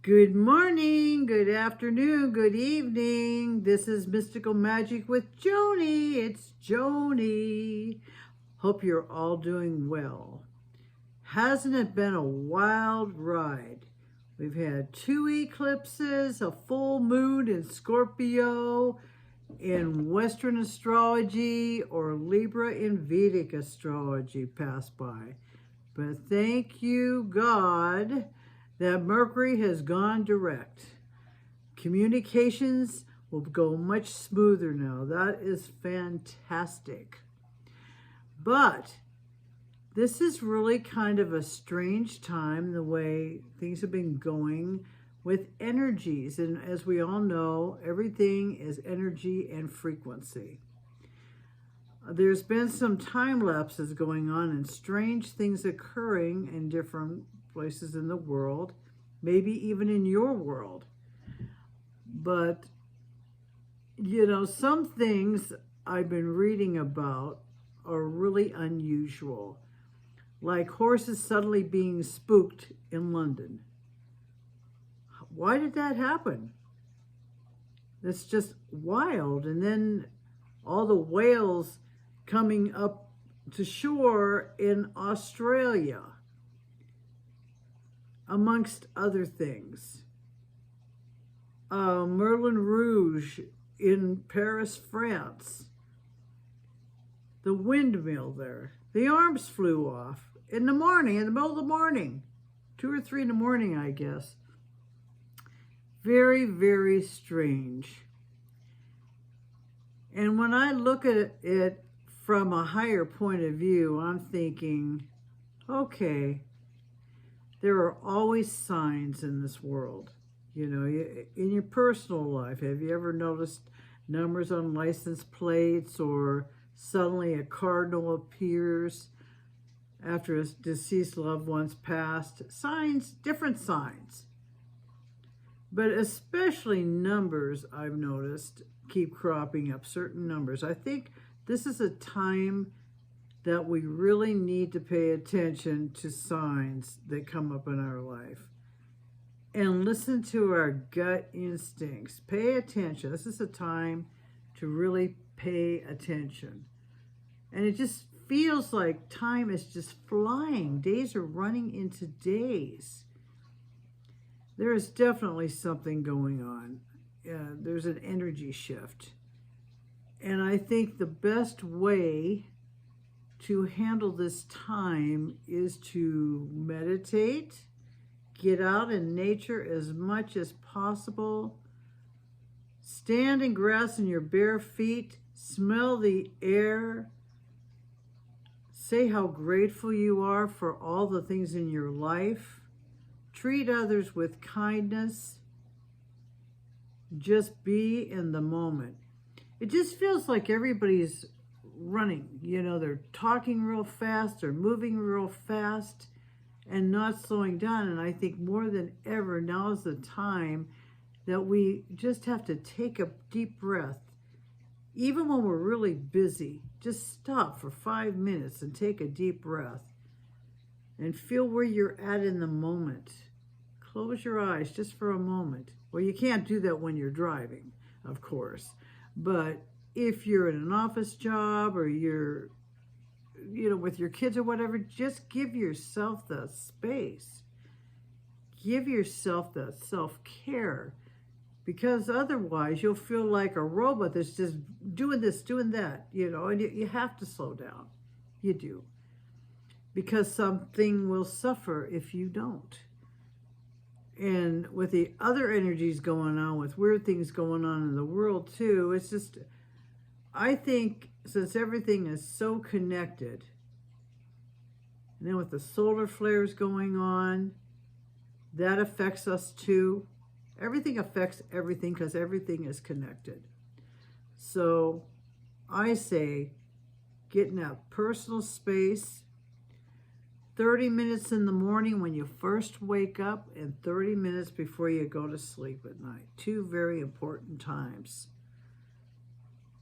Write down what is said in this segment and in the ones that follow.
Good morning, good afternoon, good evening. This is Mystical Magic with Joni. It's Joni. Hope you're all doing well. Hasn't it been a wild ride? We've had 2 eclipses, a full moon in Scorpio, in Western astrology, or Libra in Vedic astrology pass by. But thank you, God, that Mercury has gone direct. Communications will go much smoother now. That is fantastic. But this is really kind of a strange time, the way things have been going with energies. And as we all know, everything is energy and frequency. There's been some time lapses going on and strange things occurring in different places in the world, maybe even in your world. But, some things I've been reading about are really unusual, like horses suddenly being spooked in London. Why did that happen? That's just wild. And then all the whales coming up to shore in Australia, amongst other things. Merlin Rouge in Paris, France. The windmill there. The arms flew off in the morning, in the middle of the morning. 2 or 3 in the morning, I guess. Very, very strange. And when I look at it from a higher point of view, I'm thinking, okay, there are always signs in this world. In your personal life, have you ever noticed numbers on license plates, or suddenly a cardinal appears after a deceased loved one's passed? Signs, different signs. But especially numbers, I've noticed, keep cropping up, certain numbers. I think this is a time that we really need to pay attention to signs that come up in our life and listen to our gut instincts. Pay attention. This is a time to really pay attention. And it just feels like time is just flying. Days are running into days. There is definitely something going on. There's an energy shift. And I think the best way to handle this time is to meditate, get out in nature as much as possible, stand in grass in your bare feet, smell the air, say how grateful you are for all the things in your life, treat others with kindness, just be in the moment. It just feels like everybody's running. They're talking real fast, they're moving real fast and not slowing down. And I think more than ever, now is the time that we just have to take a deep breath. Even when we're really busy, just stop for 5 minutes and take a deep breath and feel where you're at in the moment. Close your eyes just for a moment. Well, you can't do that when you're driving, of course. But if you're in an office job or you're, with your kids or whatever, just give yourself the space. Give yourself the self-care, because otherwise you'll feel like a robot that's just doing this, doing that, and you have to slow down. You do. Because something will suffer if you don't. And with the other energies going on, with weird things going on in the world too, it's just, I think since everything is so connected, and then with the solar flares going on, that affects us too. Everything affects everything because everything is connected. So I say, get in that personal space, 30 minutes in the morning when you first wake up, and 30 minutes before you go to sleep at night. 2 very important times.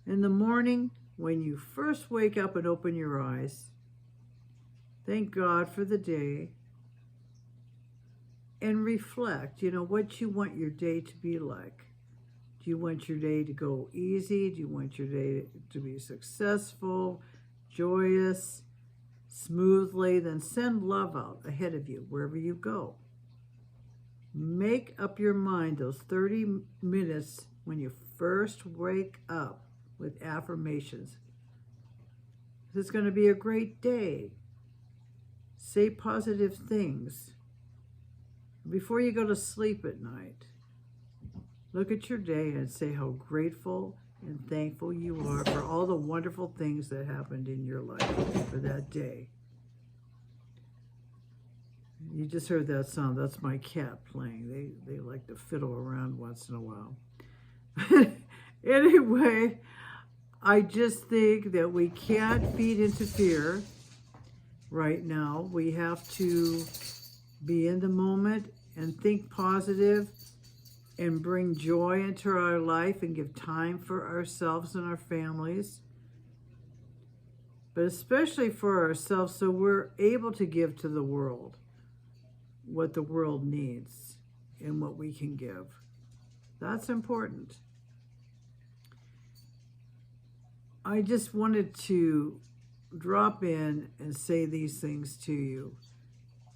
In the morning, when you first wake up and open your eyes, thank God for the day. and reflect, you know, what you want your day to be like. Do you want your day to go easy? Do you want your day to be successful, joyous, smoothly? Then send love out ahead of you wherever you go. Make up your mind those 30 minutes when you first wake up with affirmations. This is going to be a great day. Say positive things. Before you go to sleep at night, look at your day and say how grateful and thankful you are for all the wonderful things that happened in your life for that day. You just heard that sound. That's my cat playing. They like to fiddle around once in a while. Anyway, I just think that we can't feed into fear right now. We have to be in the moment and think positive and bring joy into our life and give time for ourselves and our families, but especially for ourselves so we're able to give to the world what the world needs and what we can give. That's important. I just wanted to drop in and say these things to you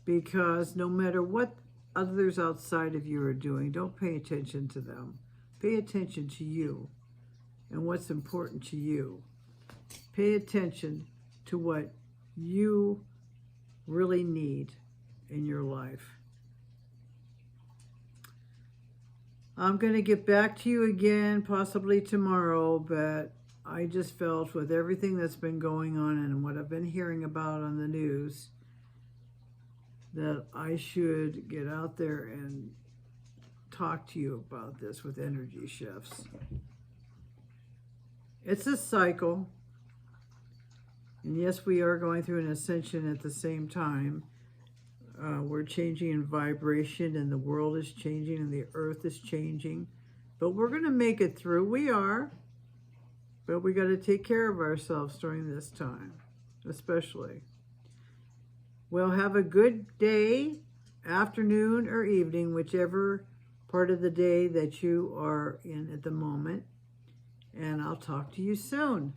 because no matter what others outside of you are doing, don't pay attention to them. Pay attention to you and what's important to you. Pay attention to what you really need in your life. I'm going to get back to you again, possibly tomorrow, but I just felt with everything that's been going on and what I've been hearing about on the news that I should get out there and talk to you about this with energy shifts. It's a cycle. And yes, we are going through an ascension at the same time. We're changing in vibration and the world is changing and the earth is changing. But we're going to make it through. We are. But we got to take care of ourselves during this time, especially. Well, have a good day, afternoon, or evening, whichever part of the day that you are in at the moment. And I'll talk to you soon.